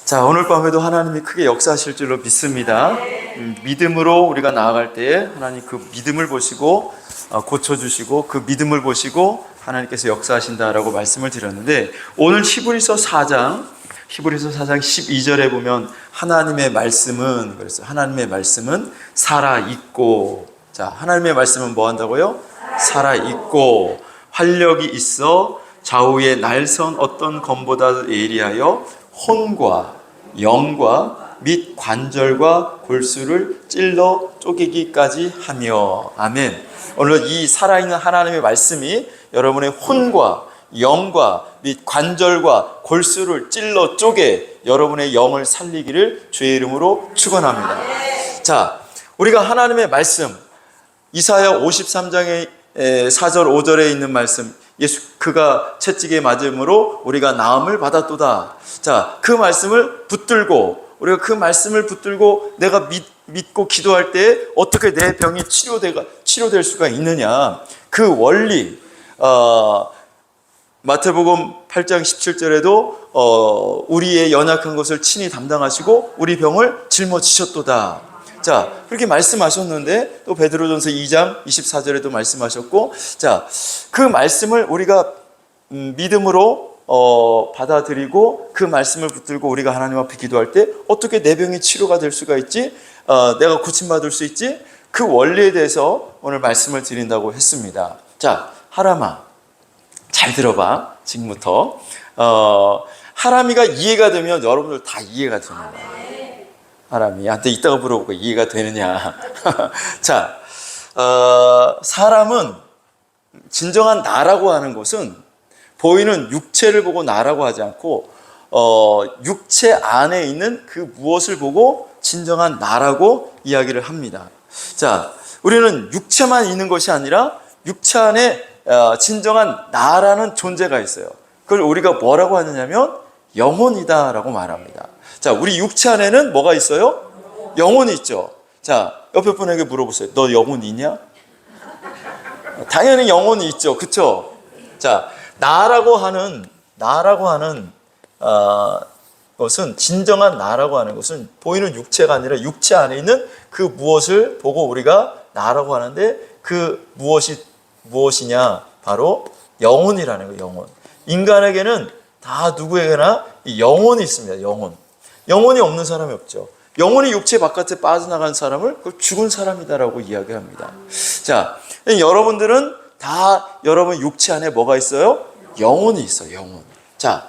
자, 오늘 밤에도 하나님이 크게 역사하실 줄로 믿습니다. 믿음으로 우리가 나아갈 때에 하나님 그 믿음을 보시고 고쳐주시고 그 믿음을 보시고 하나님께서 역사하신다라고 말씀을 드렸는데, 오늘 히브리서 4장 12절에 보면 하나님의 말씀은 그랬어요. 하나님의 말씀은 살아있고, 자, 하나님의 말씀은 뭐 한다고요? 살아있고 활력이 있어 좌우의 날선 어떤 검보다 예리하여 혼과 영과 및 관절과 골수를 찔러 쪼개기까지 하며. 아멘. 오늘 이 살아있는 하나님의 말씀이 여러분의 혼과 영과 및 관절과 골수를 찔러 쪼개 여러분의 영을 살리기를 주의 이름으로 축원합니다. 자, 우리가 하나님의 말씀, 이사야 53장의 4절 5절에 있는 말씀, 예수 그가 채찍에 맞음으로 우리가 나음을 받았도다. 자, 그 말씀을 붙들고, 우리가 그 말씀을 붙들고 내가 믿고 기도할 때 어떻게 내 병이 치료될 수가 있느냐, 그 원리, 마태복음 8장 17절에도 우리의 연약한 것을 친히 담당하시고 우리 병을 짊어지셨도다. 자, 그렇게 말씀하셨는데 또 베드로전서 2장 24절에도 말씀하셨고, 자, 그 말씀을 우리가 믿음으로 받아들이고 그 말씀을 붙들고 우리가 하나님 앞에 기도할 때 어떻게 내 병이 치료가 될 수가 있지? 내가 고침받을 수 있지? 그 원리에 대해서 오늘 말씀을 드린다고 했습니다. 자, 하람아, 잘 들어봐. 지금부터 하람이가 이해가 되면 여러분들 다 이해가 됩니다. 하람이한테 이따가 물어보고 이해가 되느냐. 자, 사람은 진정한 나라고 하는 것은 보이는 육체를 보고 나라고 하지 않고 육체 안에 있는 그 무엇을 보고 진정한 나라고 이야기를 합니다. 자, 우리는 육체만 있는 것이 아니라 육체 안에 진정한 나라는 존재가 있어요. 그걸 우리가 뭐라고 하느냐면 영혼이다라고 말합니다. 자, 우리 육체 안에는 뭐가 있어요? 영혼이 있죠. 자, 옆에 분에게 물어보세요. 너 영혼 있냐? 당연히 영혼이 있죠. 그쵸? 자, 나라고 하는 것은, 진정한 나라고 하는 것은 보이는 육체가 아니라 육체 안에 있는 그 무엇을 보고 우리가 나라고 하는데, 그 무엇이냐? 바로 영혼이라는 거예요. 영혼. 인간에게는 다 누구에게나 이 영혼이 있습니다. 영혼이 없는 사람이 없죠. 영혼이 육체 바깥에 빠져나간 사람을 그걸 죽은 사람이다라고 이야기합니다. 자, 여러분들은 다 여러분 육체 안에 뭐가 있어요? 영혼이 있어요. 영혼. 자,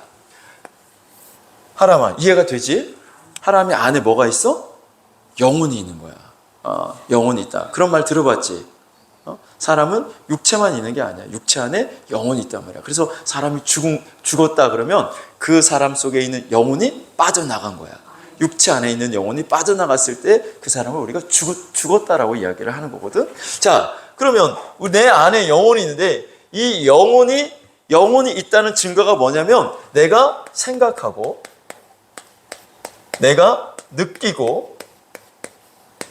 하람아, 이해가 되지? 하람이 안에 뭐가 있어? 영혼이 있는 거야. 영혼이 있다. 그런 말 들어봤지? 사람은 육체만 있는 게 아니야. 육체 안에 영혼이 있단 말이야. 그래서 사람이 죽었다 그러면 그 사람 속에 있는 영혼이 빠져나간 거야. 육체 안에 있는 영혼이 빠져나갔을 때 그 사람을 우리가 죽었다라고 이야기를 하는 거거든. 자, 그러면 내 안에 영혼이 있는데 이 영혼이 있다는 증거가 뭐냐면, 내가 생각하고 내가 느끼고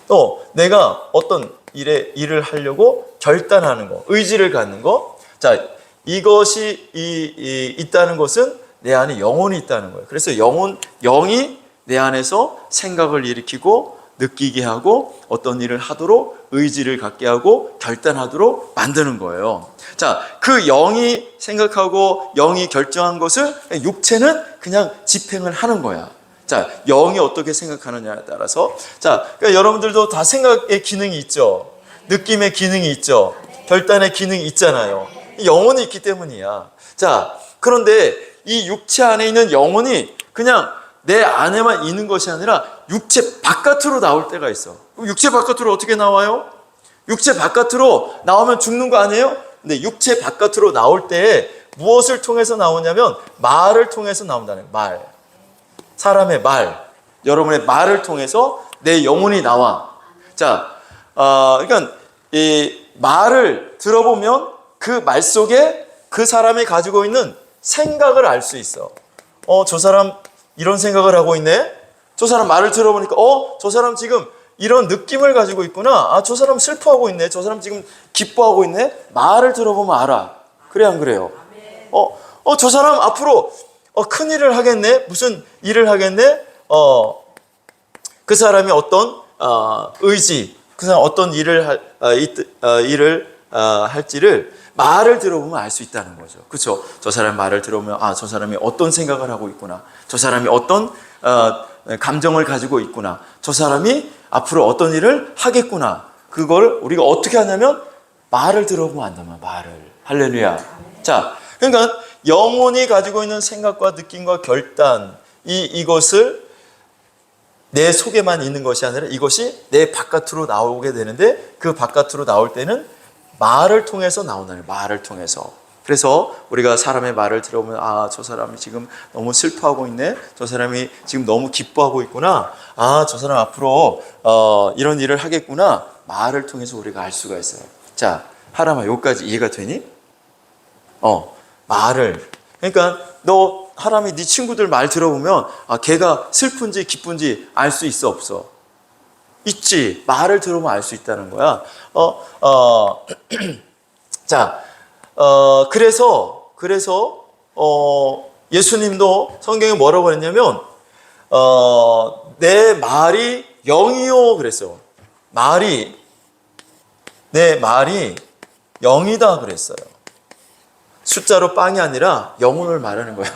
또 내가 어떤 일을 하려고 결단하는 거, 의지를 갖는 거. 자, 이것이 있다는 것은 내 안에 영혼이 있다는 거예요. 그래서 영이 내 안에서 생각을 일으키고 느끼게 하고 어떤 일을 하도록 의지를 갖게 하고 결단하도록 만드는 거예요. 자, 그 영이 생각하고 영이 결정한 것을 육체는 그냥 집행을 하는 거야. 자, 영이 어떻게 생각하느냐에 따라서. 자, 그러니까 여러분들도 다 생각의 기능이 있죠. 느낌의 기능이 있죠. 결단의 기능이 있잖아요. 영혼이 있기 때문이야. 자, 그런데 이 육체 안에 있는 영혼이 그냥 내 안에만 있는 것이 아니라 육체 바깥으로 나올 때가 있어. 그럼 육체 바깥으로 어떻게 나와요? 육체 바깥으로 나오면 죽는 거 아니에요? 근데 육체 바깥으로 나올 때 무엇을 통해서 나오냐면 말을 통해서 나온다는 거예요. 사람의 말, 여러분의 말을 통해서 내 영혼이 나와. 자, 그러니까 이 말을 들어보면 그 말 속에 그 사람이 가지고 있는 생각을 알 수 있어. 저 사람 이런 생각을 하고 있네. 저 사람 말을 들어보니까 저 사람 지금 이런 느낌을 가지고 있구나. 저 사람 슬퍼하고 있네. 저 사람 지금 기뻐하고 있네. 말을 들어보면 알아. 그래, 안 그래요? 저 사람 앞으로 큰일을 하겠네. 무슨 일을 하겠네. 그 사람이 어떤 의지, 그 사람 어떤 일을 할지를 말을 들어보면 알 수 있다는 거죠. 그렇죠? 저 사람 말을 들어보면 저 사람이 어떤 생각을 하고 있구나. 저 사람이 어떤 감정을 가지고 있구나. 저 사람이 앞으로 어떤 일을 하겠구나. 그걸 우리가 어떻게 하냐면 말을 들어보면 안다면 말을. 할렐루야. 자, 그러니까 영혼이 가지고 있는 생각과 느낌과 결단 이것을 내 속에만 있는 것이 아니라 이것이 내 바깥으로 나오게 되는데 그 바깥으로 나올 때는 말을 통해서 나오는 말을 통해서. 그래서 우리가 사람의 말을 들어보면 저 사람이 지금 너무 슬퍼하고 있네. 저 사람이 지금 너무 기뻐하고 있구나. 저 사람 앞으로 이런 일을 하겠구나. 말을 통해서 우리가 알 수가 있어요. 자, 하람아, 여기까지 이해가 되니? 말을. 그러니까 너 하람이 네 친구들 말 들어보면 걔가 슬픈지 기쁜지 알 수 있어 없어? 있지. 말을 들어보면 알 수 있다는 거야. 자, 그래서 예수님도 성경에 뭐라고 했냐면 내 말이 영이요 그랬어요. 내 말이 영이다 그랬어요. 숫자로 빵이 아니라 영혼을 말하는 거예요.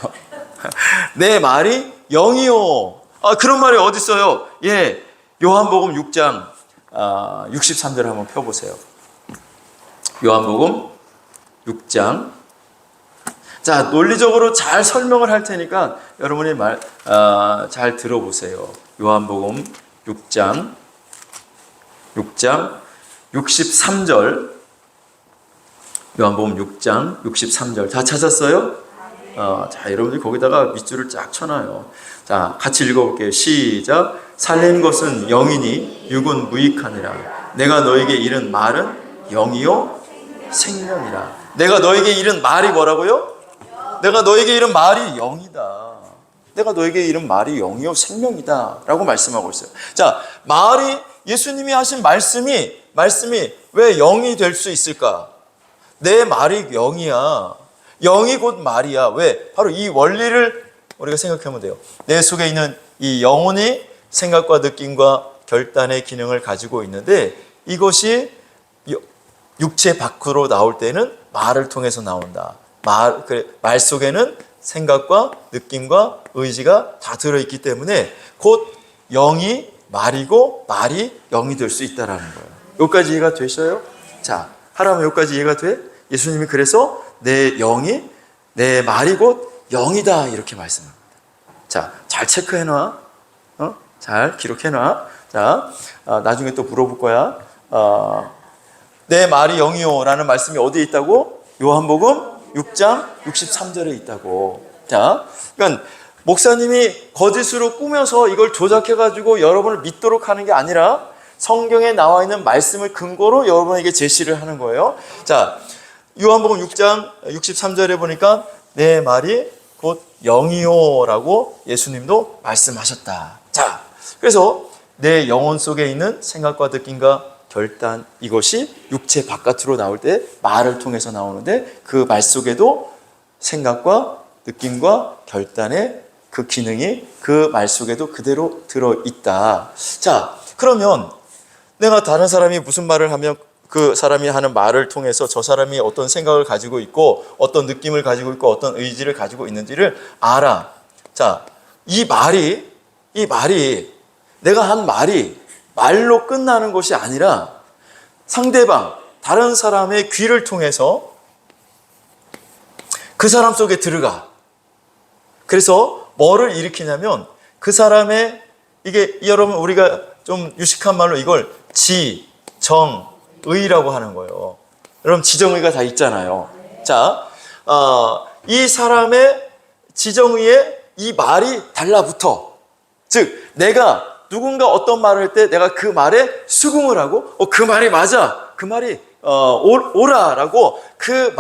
내 말이 영이요. 그런 말이 어디 있어요? 예, 요한복음 6장 63절 한번 펴보세요. 요한복음 6장. 자, 논리적으로 잘 설명을 할 테니까 여러분이 잘 들어보세요. 요한복음 6장 63절. 요한복음 6장 63절. 다 찾았어요? 자, 여러분들이 거기다가 밑줄을 쫙 쳐놔요. 자, 같이 읽어볼게요. 시작. 살린 것은 영이니 육은 무익하니라. 내가 너에게 이른 말은 영이요 생명이라. 내가 너에게 이른 말이 뭐라고요? 내가 너에게 이른 말이 영이다. 내가 너에게 이른 말이 영이요 생명이다 라고 말씀하고 있어요. 자, 예수님이 하신 말씀이 왜 영이 될 수 있을까? 내 말이 영이야. 영이 곧 말이야. 왜? 바로 이 원리를 우리가 생각하면 돼요. 내 속에 있는 이 영혼이 생각과 느낌과 결단의 기능을 가지고 있는데 이것이 육체 밖으로 나올 때는 말을 통해서 나온다. 말 속에는 생각과 느낌과 의지가 다 들어있기 때문에 곧 영이 말이고 말이 영이 될 수 있다는 거예요. 여기까지 이해가 되셔요? 자, 하라면 여기까지 이해가 돼? 예수님이 그래서 내 말이 곧 영이다 이렇게 말씀합니다. 자, 잘 체크해놔. 잘 기록해놔. 자, 나중에 또 물어볼 거야. 내 말이 영이요 라는 말씀이 어디에 있다고? 요한복음 6장 63절에 있다고. 자, 그러니까 목사님이 거짓으로 꾸며서 이걸 조작해가지고 여러분을 믿도록 하는 게 아니라 성경에 나와 있는 말씀을 근거로 여러분에게 제시를 하는 거예요. 자, 요한복음 6장 63절에 보니까 내 말이 곧 영이요 라고 예수님도 말씀하셨다. 자, 그래서 내 영혼 속에 있는 생각과 느낌과 결단, 이것이 육체 바깥으로 나올 때 말을 통해서 나오는데 그 말 속에도 생각과 느낌과 결단의 그 기능이 그 말 속에도 그대로 들어있다. 자, 그러면 내가 다른 사람이 무슨 말을 하면 그 사람이 하는 말을 통해서 저 사람이 어떤 생각을 가지고 있고 어떤 느낌을 가지고 있고 어떤 의지를 가지고 있는지를 알아. 자, 이 말이 내가 한 말이 말로 끝나는 것이 아니라 상대방, 다른 사람의 귀를 통해서 그 사람 속에 들어가. 그래서 뭐를 일으키냐면 그 사람의 이게 여러분 우리가 좀 유식한 말로 이걸 지정의라고 하는 거예요. 여러분 지정의가 다 있잖아요. 자, 이 사람의 지정의에 이 말이 달라붙어. 즉 내가 누군가 어떤 말을 할 때 내가 그 말에 수긍을 하고 그 말이 맞아. 그 말이 옳아라고 그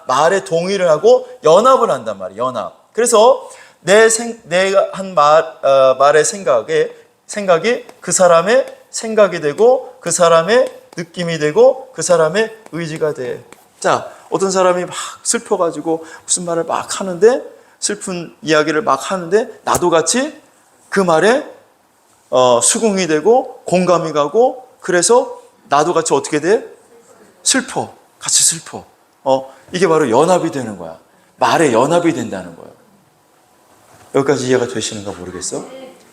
말에 동의를 하고 연합을 한단 말이에요. 연합. 그래서 내가 한 말의 생각이 그 사람의 생각이 되고 그 사람의 느낌이 되고 그 사람의 의지가 돼. 자, 어떤 사람이 막 슬퍼가지고 무슨 말을 막 하는데 슬픈 이야기를 막 하는데 나도 같이 그 말에 수긍이 되고 공감이 가고, 그래서 나도 같이 어떻게 돼? 슬퍼. 같이 슬퍼. 이게 바로 연합이 되는 거야. 말에 연합이 된다는 거예요. 여기까지 이해가 되시는가 모르겠어?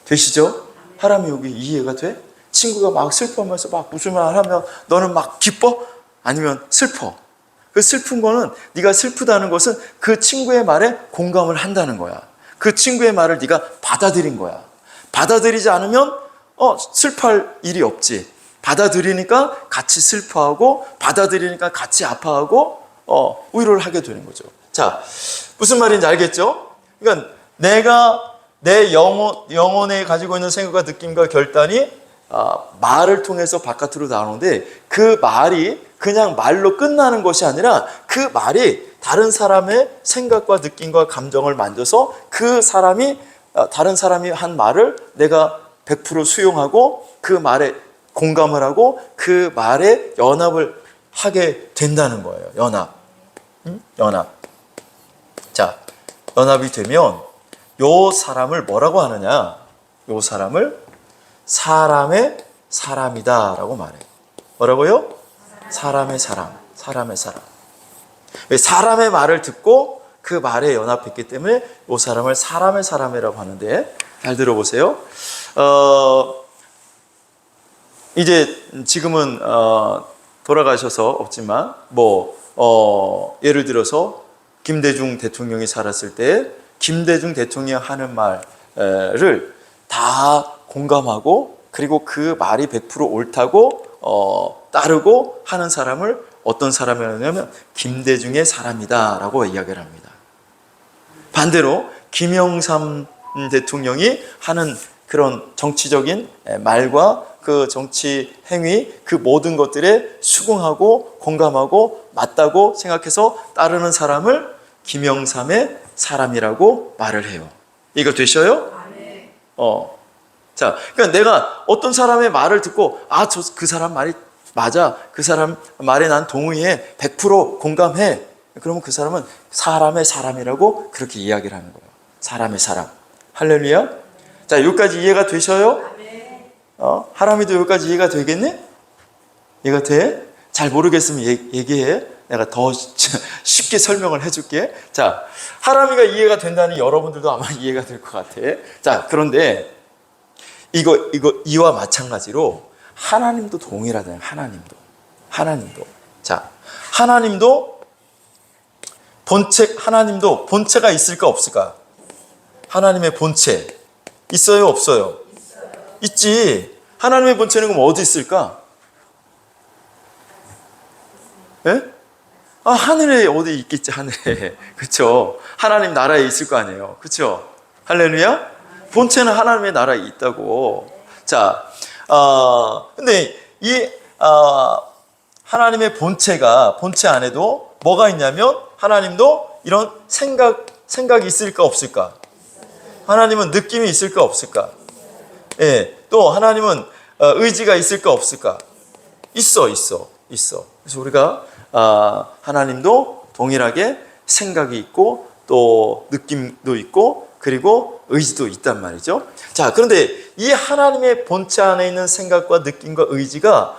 되시죠? 하람이 여기 이해가 돼? 친구가 막 슬퍼하면서 막 무슨 말 하면 너는 막 기뻐? 아니면 슬퍼? 그 슬픈 거는, 네가 슬프다는 것은 그 친구의 말에 공감을 한다는 거야. 그 친구의 말을 네가 받아들인 거야. 받아들이지 않으면 슬퍼할 일이 없지. 받아들이니까 같이 슬퍼하고, 받아들이니까 같이 아파하고, 위로를 하게 되는 거죠. 자, 무슨 말인지 알겠죠? 그러니까 내가 내 영혼에 가지고 있는 생각과 느낌과 결단이 말을 통해서 바깥으로 나오는데, 그 말이 그냥 말로 끝나는 것이 아니라 그 말이 다른 사람의 생각과 느낌과 감정을 만져서 그 사람이 다른 사람이 한 말을 내가 100% 수용하고 그 말에 공감을 하고 그 말에 연합을 하게 된다는 거예요. 연합. 연합. 자, 연합이 되면 요 사람을 뭐라고 하느냐? 요 사람을 사람의 사람이다 라고 말해요. 뭐라고요? 사람의 사람. 사람의 사람. 사람의 말을 듣고 그 말에 연합했기 때문에 요 사람을 사람의 사람이라고 하는데, 잘 들어보세요. 이제 지금은 돌아가셔서 없지만 예를 들어서 김대중 대통령이 살았을 때 김대중 대통령 하는 말을 다 공감하고, 그리고 그 말이 100% 옳다고 따르고 하는 사람을 어떤 사람이냐면 김대중의 사람이다라고 이야기를 합니다. 반대로 김영삼 대통령이 하는 그런 정치적인 말과 그 정치 행위, 그 모든 것들에 수긍하고 공감하고 맞다고 생각해서 따르는 사람을 김영삼의 사람이라고 말을 해요. 이거 되셔요? 자, 그러니까 내가 어떤 사람의 말을 듣고 그 사람 말이 맞아, 그 사람 말에 난 동의해, 100% 공감해, 그러면 그 사람은 사람의 사람이라고 그렇게 이야기를 하는 거예요. 사람의 사람. 할렐루야. 자, 여기까지 이해가 되셔요? 하람이도 여기까지 이해가 되겠네? 이해가 돼? 잘 모르겠으면 얘기해. 내가 더 쉽게 설명을 해줄게. 자, 하람이가 이해가 된다니 여러분들도 아마 이해가 될 것 같아. 자, 그런데 이와 마찬가지로 하나님도 동일하다는, 하나님도. 자, 하나님도 본체가 있을까 없을까? 하나님의 본체 있어요, 없어요? 있지. 하나님의 본체는 그럼 어디 있을까? 예? 하늘에 어디 있겠지, 하늘에. 그쵸? 하나님 나라에 있을 거 아니에요. 그쵸? 할렐루야? 본체는 하나님의 나라에 있다고. 자, 근데 하나님의 본체 안에도 뭐가 있냐면, 하나님도 이런 생각이 있을까, 없을까? 하나님은 느낌이 있을까, 없을까? 예, 또 하나님은 의지가 있을까, 없을까? 있어. 그래서 우리가 하나님도 동일하게 생각이 있고 또 느낌도 있고 그리고 의지도 있단 말이죠. 자, 그런데 이 하나님의 본체 안에 있는 생각과 느낌과 의지가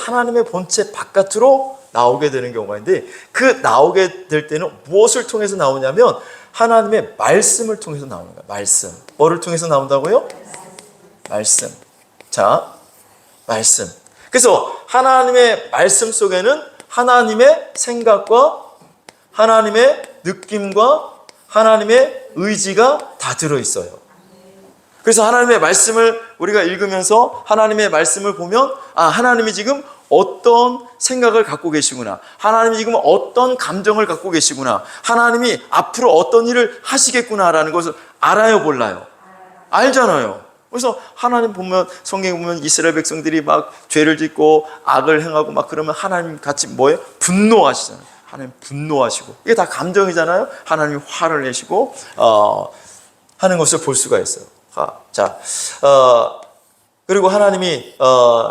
하나님의 본체 바깥으로 나오게 되는 경우가 있는데, 그 나오게 될 때는 무엇을 통해서 나오냐면 하나님의 말씀을 통해서 나오는 거예요. 말씀. 뭐를 통해서 나온다고요? 말씀. 자, 말씀. 그래서 하나님의 말씀 속에는 하나님의 생각과 하나님의 느낌과 하나님의 의지가 다 들어있어요. 그래서 하나님의 말씀을 우리가 읽으면서 하나님의 말씀을 보면 하나님이 지금 어떤 생각을 갖고 계시구나, 하나님이 지금 어떤 감정을 갖고 계시구나, 하나님이 앞으로 어떤 일을 하시겠구나라는 것을 알아요, 몰라요? 알잖아요. 그래서 하나님 보면, 성경에 보면 이스라엘 백성들이 막 죄를 짓고 악을 행하고 막 그러면 하나님 같이 뭐예요? 분노하시잖아요. 하나님 분노하시고, 이게 다 감정이잖아요. 하나님이 화를 내시고 하는 것을 볼 수가 있어요. 자, 그리고 하나님이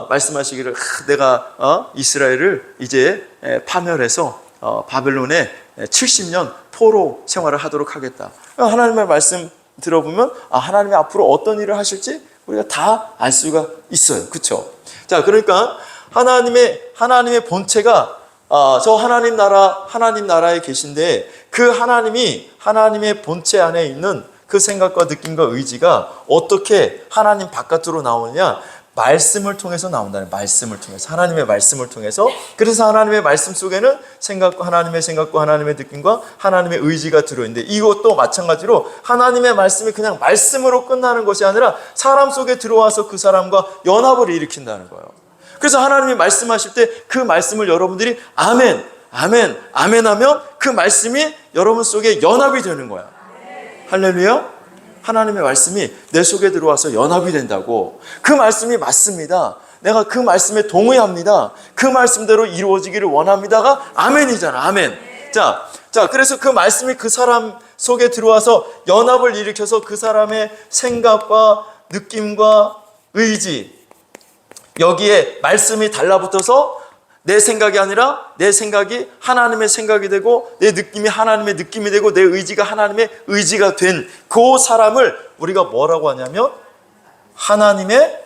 말씀하시기를 내가 이스라엘을 이제 파멸해서 바벨론에 70년 포로 생활을 하도록 하겠다. 하나님의 말씀 들어보면 하나님이 앞으로 어떤 일을 하실지 우리가 다 알 수가 있어요. 그렇죠? 자, 그러니까 하나님의 본체가 저 하나님 나라에 계신데 그 하나님의 본체 안에 있는 그 생각과 느낌과 의지가 어떻게 하나님 바깥으로 나오느냐? 말씀을 통해서 나온다는, 말씀을 통해서, 하나님의 말씀을 통해서. 그래서 하나님의 말씀 속에는 하나님의 생각과 하나님의 느낌과 하나님의 의지가 들어있는데, 이것도 마찬가지로 하나님의 말씀이 그냥 말씀으로 끝나는 것이 아니라 사람 속에 들어와서 그 사람과 연합을 일으킨다는 거예요. 그래서 하나님이 말씀하실 때 그 말씀을 여러분들이 아멘, 아멘, 아멘 하면 그 말씀이 여러분 속에 연합이 되는 거야. 할렐루야. 하나님의 말씀이 내 속에 들어와서 연합이 된다고. 그 말씀이 맞습니다. 내가 그 말씀에 동의합니다. 그 말씀대로 이루어지기를 원합니다가 아멘이잖아. 아멘. 자, 그래서 그 말씀이 그 사람 속에 들어와서 연합을 일으켜서 그 사람의 생각과 느낌과 의지, 여기에 말씀이 달라붙어서 내 생각이 아니라 내 생각이 하나님의 생각이 되고, 내 느낌이 하나님의 느낌이 되고, 내 의지가 하나님의 의지가 된 그 사람을 우리가 뭐라고 하냐면 하나님의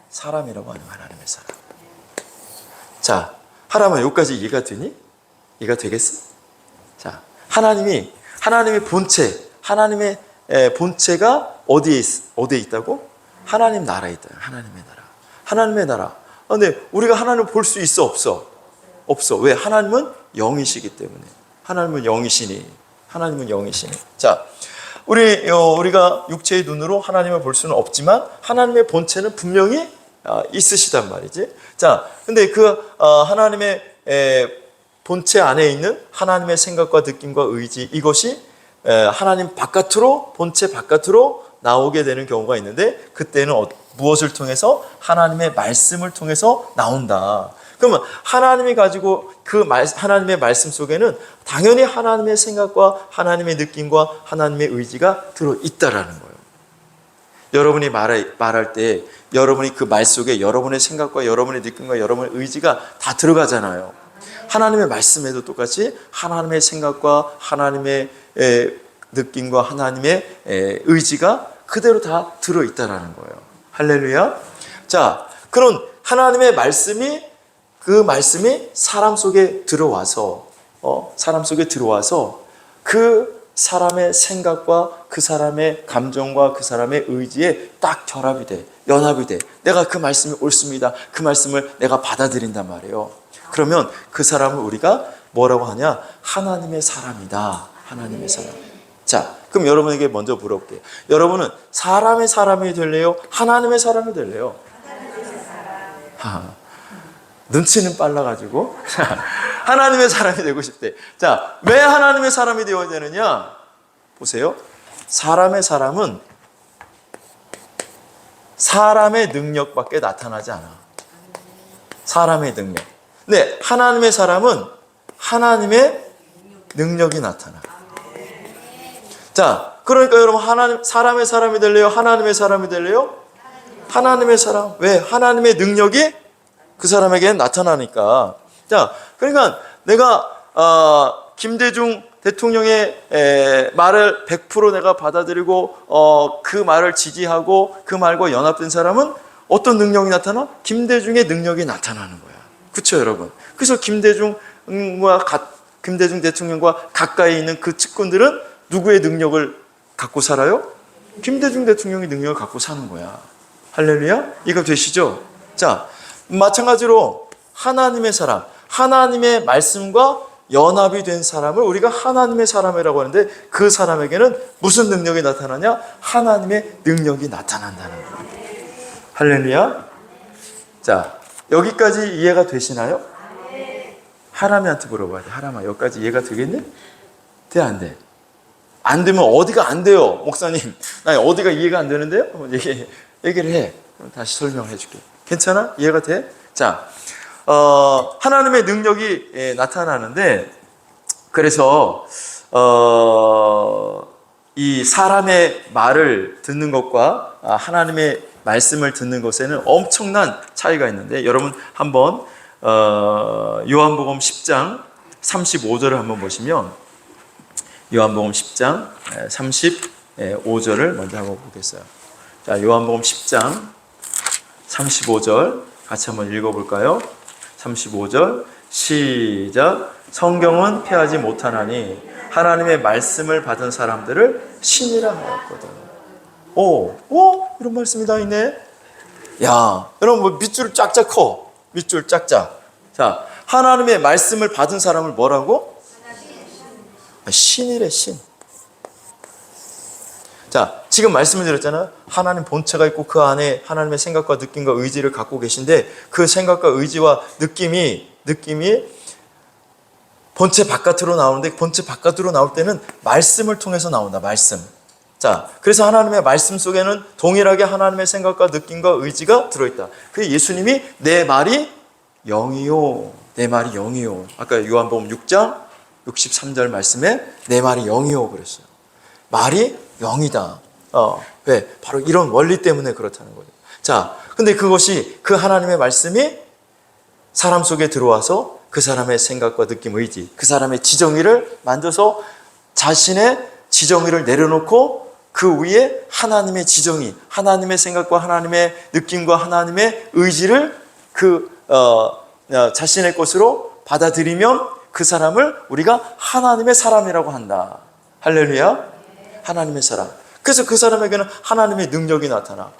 사람이라고 하는, 하나님의 사람. 자, 하나만 여기까지 이해가 되니? 이해가 되겠어? 자, 하나님의 본체, 본체가 어디에 있다고? 하나님 나라에 있다. 하나님의 나라. 근데 우리가 하나님을 볼 수 있어, 없어? 왜? 하나님은 영이시기 때문에. 하나님은 영이시니. 자, 우리가 육체의 눈으로 하나님을 볼 수는 없지만 하나님의 본체는 분명히 있으시단 말이지. 자, 근데 하나님의 본체 안에 있는 하나님의 생각과 느낌과 의지, 이것이 하나님 바깥으로, 본체 바깥으로 나오게 되는 경우가 있는데, 그때는 무엇을 통해서? 하나님의 말씀을 통해서 나온다. 그러면 하나님이 가지고 하나님의 말씀 속에는 당연히 하나님의 생각과 하나님의 느낌과 하나님의 의지가 들어있다라는 거예요. 여러분이 말할 때 여러분이 그 말 속에 여러분의 생각과 여러분의 느낌과 여러분의 의지가 다 들어가잖아요. 하나님의 말씀에도 똑같이 하나님의 생각과 하나님의 느낌과 하나님의 의지가 그대로 다 들어있다라는 거예요. 할렐루야. 자, 그런 하나님의 말씀이, 그 말씀이 사람 속에 들어와서 그 사람의 생각과 그 사람의 감정과 그 사람의 의지에 딱 결합이 돼, 연합이 돼. 내가 그 말씀이 옳습니다. 그 말씀을 내가 받아들인단 말이에요. 그러면 그 사람을 우리가 뭐라고 하냐? 하나님의 사람이다. 하나님의 사람. 자, 그럼 여러분에게 먼저 물어볼게요. 여러분은 사람의 사람이 될래요? 하나님의 사람이 될래요? 눈치는 빨라가지고 하나님의 사람이 되고 싶대. 자, 왜 하나님의 사람이 되어야 되느냐? 보세요. 사람의 사람은 사람의 능력밖에 나타나지 않아. 사람의 능력. 근데 하나님의 사람은 하나님의 능력이 나타나. 자, 그러니까 여러분 사람의 사람이 될래요? 하나님의 사람이 될래요? 하나님의 사람. 왜? 하나님의 능력이 그 사람에게 나타나니까. 자, 그러니까 내가 김대중 대통령의 말을 100% 내가 받아들이고 그 말을 지지하고 그 말과 연합된 사람은 어떤 능력이 나타나? 김대중의 능력이 나타나는 거야. 그렇죠, 여러분? 그래서 김대중 대통령과 가까이 있는 그 측근들은 누구의 능력을 갖고 살아요? 김대중 대통령의 능력을 갖고 사는 거야. 할렐루야? 이거 되시죠? 자, 마찬가지로 하나님의 사람, 하나님의 말씀과 연합이 된 사람을 우리가 하나님의 사람이라고 하는데, 그 사람에게는 무슨 능력이 나타나냐? 하나님의 능력이 나타난다는 거예요. 할렐루야? 자, 여기까지 이해가 되시나요? 하람이한테 물어봐야 돼. 하람아, 여기까지 이해가 되겠니? 돼, 안 돼? 안 되면 어디가 안 돼요? 목사님, 나 어디가 이해가 안 되는데요? 얘기를 해. 그럼 다시 설명을 해줄게. 괜찮아? 이해가 돼? 자, 하나님의 능력이 나타나는데, 그래서 이 사람의 말을 듣는 것과 하나님의 말씀을 듣는 것에는 엄청난 차이가 있는데, 여러분 한번 요한복음 10장 35절을 한번 보시면, 요한복음 10장 5절을 먼저 한번 보겠어요. 자, 요한복음 10장 35절 같이 한번 읽어볼까요? 35절 시작. 성경은 피하지 못하나니 하나님의 말씀을 받은 사람들을 신이라 하였거든. 이런 말씀이 다 있네. 야, 여러분 뭐 밑줄 쫙쫙 커. 밑줄 쫙쫙. 자, 하나님의 말씀을 받은 사람을 뭐라고? 신이래, 신. 자, 지금 말씀을 드렸잖아요. 하나님 본체가 있고 그 안에 하나님의 생각과 느낌과 의지를 갖고 계신데 그 생각과 의지와 느낌이 본체 바깥으로 나오는데 본체 바깥으로 나올 때는 말씀을 통해서 나온다. 말씀. 자, 그래서 하나님의 말씀 속에는 동일하게 하나님의 생각과 느낌과 의지가 들어있다. 그래서 예수님이 내 말이 영이요. 내 말이 영이요. 아까 요한복음 6장 63절 말씀에 내 말이 영이요 그랬어요. 말이 영이다. 왜? 바로 이런 원리 때문에 그렇다는 거예요. 자, 근데 그것이 그 하나님의 말씀이 사람 속에 들어와서 그 사람의 생각과 느낌, 의지, 그 사람의 지정의를 만져서 자신의 지정의를 내려놓고 그 위에 하나님의 지정의, 하나님의 생각과 하나님의 느낌과 하나님의 의지를 자신의 것으로 받아들이면 그 사람을 우리가 하나님의 사람이라고 한다. 할렐루야. 하나님의 사람. 그래서 그 사람에게는 하나님의 능력이 나타나.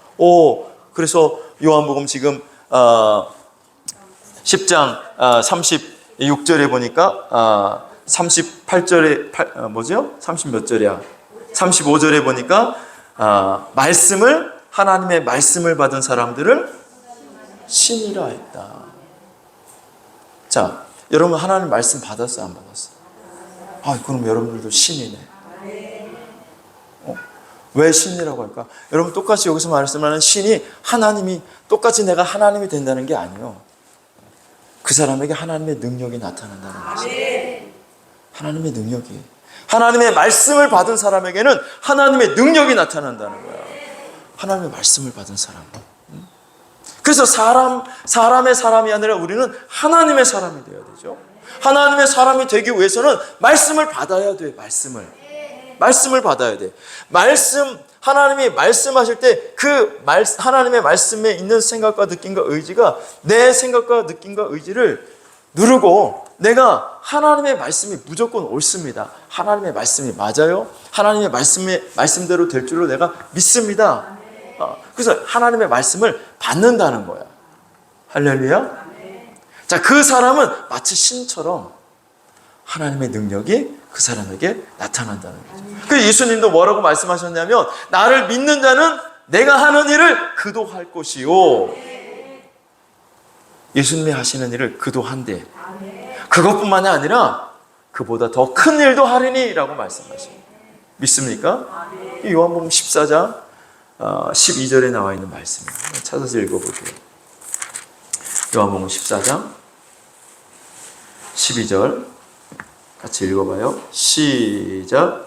그래서 요한복음 지금 10장 36절에 보니까 38절에 뭐죠? 30 몇 절이야? 35절에 보니까 하나님의 말씀을 받은 사람들을 신이라 했다. 자, 여러분 하나님 말씀 받았어요? 안 받았어요? 그럼 여러분들도 신이네. 왜 신이라고 할까? 여러분 똑같이 여기서 말씀하는 신이 하나님이 똑같이 내가 하나님이 된다는 게 아니에요. 그 사람에게 하나님의 능력이 나타난다는 것이에요. 하나님의 능력이. 하나님의 말씀을 받은 사람에게는 하나님의 능력이 나타난다는 거야. 하나님의 말씀을 받은 사람. 그래서 사람의 사람이 아니라 우리는 하나님의 사람이 되어야 되죠. 하나님의 사람이 되기 위해서는 말씀을 받아야 돼. 말씀을 받아야 돼. 하나님이 말씀하실 때 하나님의 말씀에 있는 생각과 느낌과 의지가 내 생각과 느낌과 의지를 누르고 내가 하나님의 말씀이 무조건 옳습니다. 하나님의 말씀이 맞아요. 하나님의 말씀대로 될 줄로 내가 믿습니다. 그래서 하나님의 말씀을 받는다는 거야. 할렐루야. 자, 그 사람은 마치 신처럼 하나님의 능력이 그 사람에게 나타난다는 거죠. 그래서 예수님도 뭐라고 말씀하셨냐면 나를 믿는 자는 내가 하는 일을 그도 할 것이요. 예수님이 하시는 일을 그도 한대. 그것뿐만이 아니라 그보다 더 큰 일도 하리니 라고 말씀하십니다. 믿습니까? 요한복음 14장 12절에 나와 있는 말씀입니다. 찾아서 읽어볼게요. 요한복음 14장 12절 같이 읽어봐요. 시작.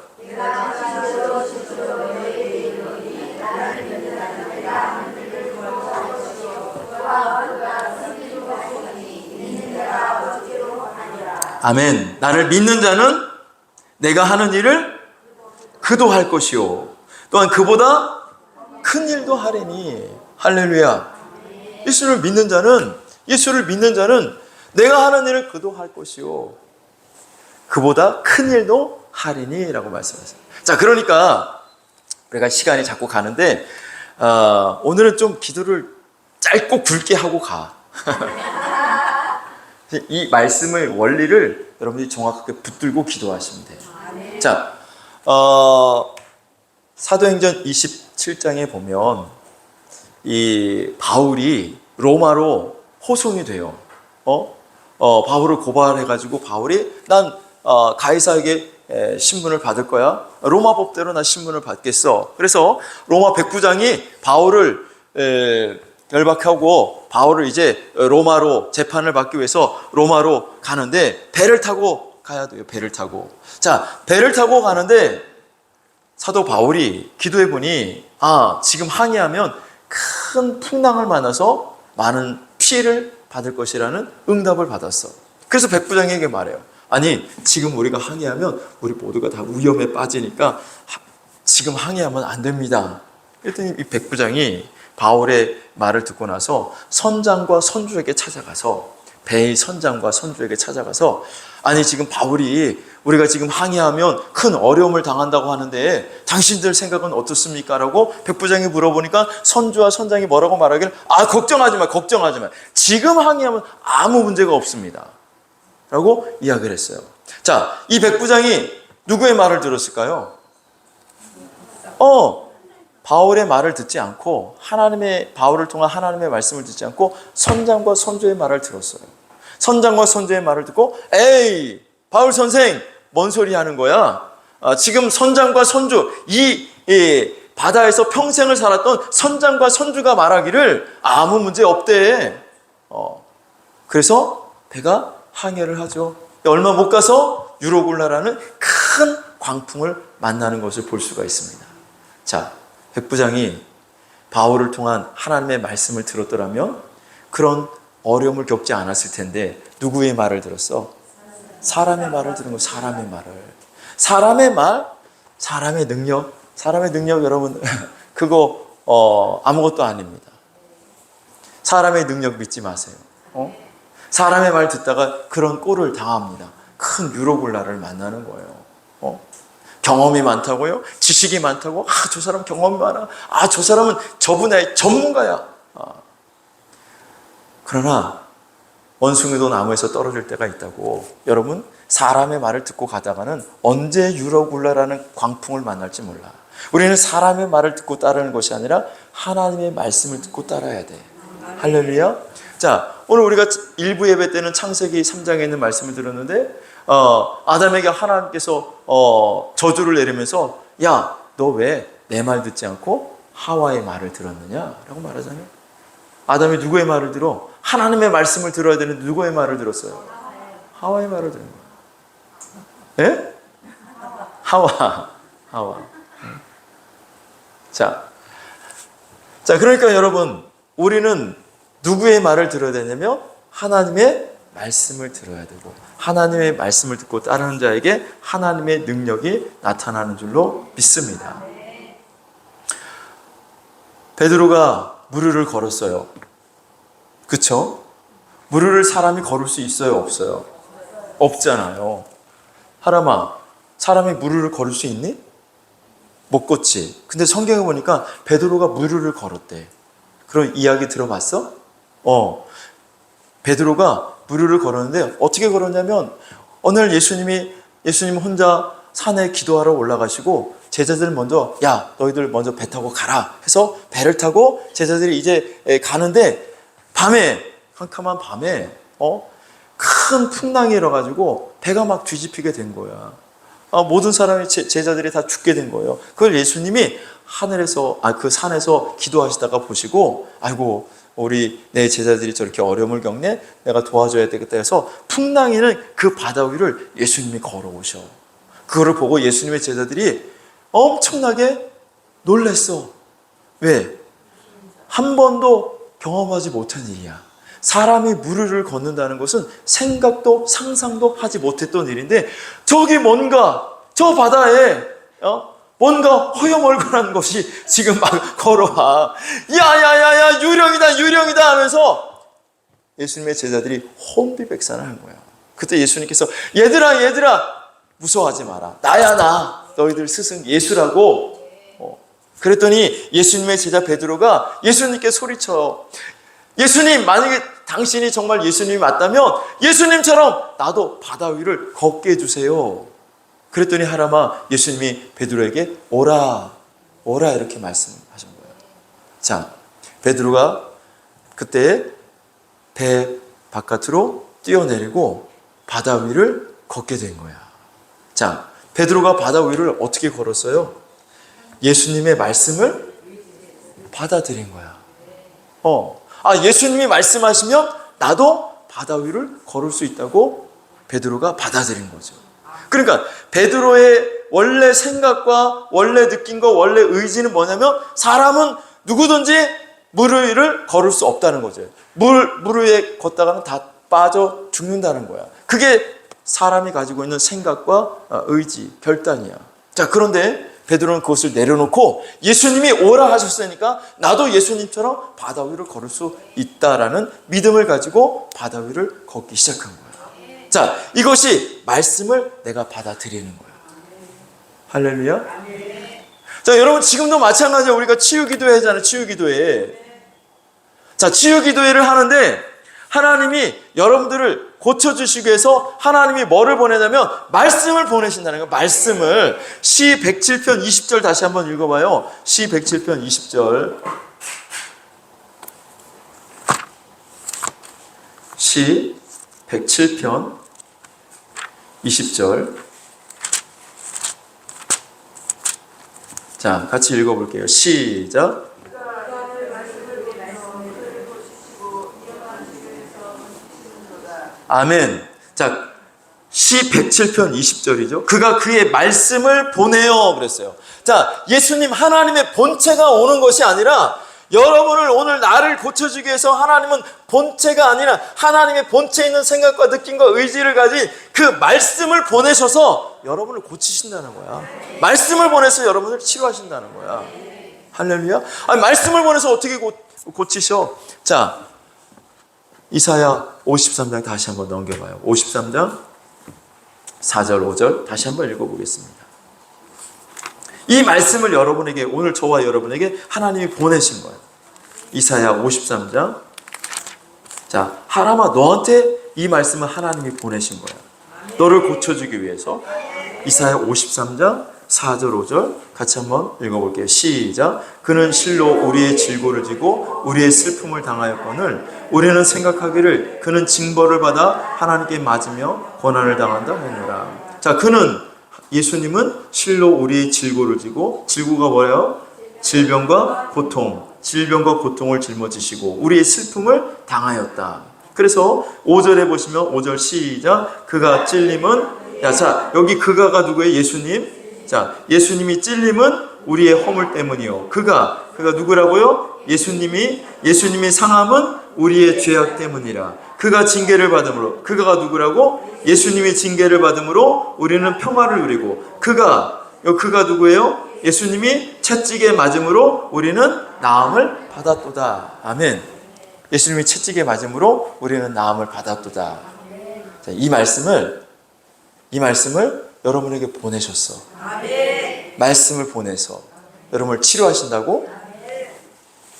아멘. 나를 믿는 자는 내가 하는 일을 그도 할 것이요. 또한 그보다 큰 일도 하리니. 할렐루야. 예수를 믿는 자는 내가 하는 일을 그도 할 것이요. 그보다 큰 일도 하리니 라고 말씀하셨어요. 자, 그러니까 우리가 시간이 자꾸 가는데 오늘은 좀 기도를 짧고 굵게 하고 가. 이 말씀의 원리를 여러분들이 정확하게 붙들고 기도하시면 돼요. 자, 사도행전 27장에 보면 이 바울이 로마로 호송이 돼요. 바울을 고발해가지고 바울이 난 가이사에게 신분을 받을 거야. 로마 법대로 난 신분을 받겠어. 그래서 로마 백부장이 바울을 결박하고 바울을 이제 로마로 재판을 받기 위해서 로마로 가는데 배를 타고 가야 돼요. 배를 타고. 자, 배를 타고 가는데 사도 바울이 기도해 보니 지금 항해하면 큰 풍랑을 만나서 많은 피해를 받을 것이라는 응답을 받았어. 그래서 백부장에게 말해요. 아니, 지금 우리가 항해하면 우리 모두가 다 위험에 빠지니까 지금 항해하면 안 됩니다. 그랬더니 이 백부장이 바울의 말을 듣고 나서 선장과 선주에게 찾아가서, 배의 선장과 선주에게 찾아가서, 아니 지금 바울이 우리가 지금 항해하면 큰 어려움을 당한다고 하는데 당신들 생각은 어떻습니까? 라고 백부장이 물어보니까 선주와 선장이 뭐라고 말하기를, 걱정하지 마, 걱정하지 마, 지금 항해하면 아무 문제가 없습니다 라고 이야기를 했어요. 자, 이 백부장이 누구의 말을 들었을까요? 바울의 말을 듣지 않고, 바울을 통한 하나님의 말씀을 듣지 않고 선장과 선주의 말을 들었어요. 선장과 선주의 말을 듣고, 에이 바울 선생, 뭔 소리 하는 거야? 지금 선장과 선주, 이 바다에서 평생을 살았던 선장과 선주가 말하기를 아무 문제 없대. 그래서 배가 항해를 하죠. 얼마 못 가서 유로굴라라는 큰 광풍을 만나는 것을 볼 수가 있습니다. 자, 백부장이 바울을 통한 하나님의 말씀을 들었더라면 그런 어려움을 겪지 않았을 텐데 누구의 말을 들었어? 사람의 말을 들은 거. 사람의 말을. 사람의 말, 사람의 능력. 사람의 능력 여러분 그거 아무것도 아닙니다. 사람의 능력 믿지 마세요. 사람의 말 듣다가 그런 꼴을 당합니다. 큰 유로굴라를 만나는 거예요. 경험이 많다고요? 지식이 많다고? 저 사람 경험이 많아. 저 사람은 저 분야의 전문가야. 그러나 원숭이도 나무에서 떨어질 때가 있다고. 여러분, 사람의 말을 듣고 가다가는 언제 유로굴라라는 광풍을 만날지 몰라. 우리는 사람의 말을 듣고 따르는 것이 아니라 하나님의 말씀을 듣고 따라야 돼. 할렐루야. 자, 오늘 우리가 일부 예배 때는 창세기 3장에 있는 말씀을 들었는데 아담에게 하나님께서 저주를 내리면서, 야, 너 왜 내 말 듣지 않고 하와의 말을 들었느냐? 라고 말하잖아요. 아담이 누구의 말을 들어? 하나님의 말씀을 들어야 되는데 누구의 말을 들었어요? 하와의 말을 들은 거예요. 예? 하와. 자, 그러니까 여러분, 우리는 누구의 말을 들어야 되냐면 하나님의 말씀을 들어야 되고, 하나님의 말씀을 듣고 따르는 자에게 하나님의 능력이 나타나는 줄로 믿습니다. 베드로가 무리를 걸었어요. 그쵸? 무리를 사람이 걸을 수 있어요? 없어요? 없잖아요. 하람아, 사람이 무리를 걸을 수 있니? 못 걷지. 근데 성경에 보니까 베드로가 무리를 걸었대. 그런 이야기 들어봤어? 베드로가 무리를 걸었는데 어떻게 걸었냐면, 어느 날 예수님 혼자 산에 기도하러 올라가시고 제자들 먼저, 야, 너희들 먼저 배 타고 가라 해서 배를 타고 제자들이 이제 가는데, 밤에, 캄캄한 밤에 큰 풍랑이 일어가지고 배가 막 뒤집히게 된 거야. 모든 사람이 제자들이 다 죽게 된 거예요. 그걸 예수님이 하늘에서, 그 산에서 기도하시다가 보시고, 아이고, 내 제자들이 저렇게 어려움을 겪네? 내가 도와줘야 되겠다 해서 풍랑이는 그 바다 위를 예수님이 걸어오셔. 그거를 보고 예수님의 제자들이 엄청나게 놀랬어. 왜? 한 번도 경험하지 못한 일이야. 사람이 무리를 걷는다는 것은 생각도 상상도 하지 못했던 일인데, 저기 뭔가 저 바다에 뭔가 허여멀건한 것이 지금 막 걸어와. 야야야야, 유령이다 하면서 예수님의 제자들이 혼비백산을 한 거야. 그때 예수님께서, 얘들아 무서워하지 마라. 나야 나. 너희들 스승 예수라고. 그랬더니 예수님의 제자 베드로가 예수님께 소리쳐. 예수님, 만약에 당신이 정말 예수님이 맞다면 예수님처럼 나도 바다 위를 걷게 해주세요. 그랬더니 하람아, 예수님이 베드로에게 오라 이렇게 말씀하신 거예요. 자, 베드로가 그때 배 바깥으로 뛰어내리고 바다 위를 걷게 된 거야. 자, 베드로가 바다 위를 어떻게 걸었어요? 예수님의 말씀을 받아들인 거야. 예수님이 말씀하시면 나도 바다 위를 걸을 수 있다고 베드로가 받아들인 거죠. 그러니까 베드로의 원래 생각과 원래 느낌과 원래 의지는 뭐냐면, 사람은 누구든지 물 위를 걸을 수 없다는 거죠. 물 위에 걷다가는 다 빠져 죽는다는 거야. 그게 사람이 가지고 있는 생각과 의지, 결단이야. 자, 그런데 베드로는 그것을 내려놓고 예수님이 오라 하셨으니까 나도 예수님처럼 바다 위를 걸을 수 있다라는 믿음을 가지고 바다 위를 걷기 시작한 거예요. 자, 이것이 말씀을 내가 받아들이는 거예요. 할렐루야. 자, 여러분 지금도 마찬가지로 우리가 치유기도회 하잖아요. 치유기도회. 자, 치유기도회를 하는데 하나님이 여러분들을 고쳐주시기 위해서 하나님이 뭐를 보내냐면 말씀을 보내신다는 거예요. 말씀을. 시 107편 20절 다시 한번 읽어봐요. 시 107편 20절. 시 107편 20절. 자, 같이 읽어볼게요. 시작. 아멘. 자, 시 107편 20절이죠. 그가 그의 말씀을 보내요 그랬어요. 자, 예수님 하나님의 본체가 오는 것이 아니라 여러분을 오늘 나를 고쳐주기 위해서 하나님은 본체가 아니라 하나님의 본체에 있는 생각과 느낌과 의지를 가진 그 말씀을 보내셔서 여러분을 고치신다는 거야. 말씀을 보내서 여러분을 치료하신다는 거야. 할렐루야. 아니, 말씀을 보내서 어떻게 고치셔? 자, 이사야 53장 다시 한번 넘겨봐요. 53장 4절 5절 다시 한번 읽어보겠습니다. 이 말씀을 여러분에게, 오늘 저와 여러분에게 하나님이 보내신 거예요. 이사야 53장. 자, 하나마 너한테 이 말씀을 하나님이 보내신 거야. 너를 고쳐주기 위해서. 이사야 53장 4절 5절 같이 한번 읽어볼게요. 시작. 그는 실로 우리의 질고를 지고 우리의 슬픔을 당하였거늘 우리는 생각하기를 그는 징벌을 받아 하나님께 맞으며 고난을 당한다 하노라. 자, 그는, 예수님은 실로 우리의 질고를 지고, 질고가 뭐예요? 질병과 고통, 질병과 고통을 짊어지시고 우리의 슬픔을 당하였다. 그래서 5절에 보시면 5절 시작. 그가 찔림은, 야, 자, 여기 그가가 누구예요? 예수님. 자, 예수님이 찔림은 우리의 허물 때문이요. 그가 누구라고요? 예수님이 상함은 우리의 죄악 때문이라. 그가 징계를 받음으로, 그가 누구라고? 예수님이 징계를 받음으로 우리는 평화를 누리고, 그가 누구예요? 예수님이 채찍에 맞음으로 우리는 나음을 받았도다. 아멘. 예수님이 채찍에 맞음으로 우리는 나음을 받았도다. 자, 이 말씀을 여러분에게 보내셨어. 아멘. 말씀을 보내서 여러분을 치료하신다고? 아멘.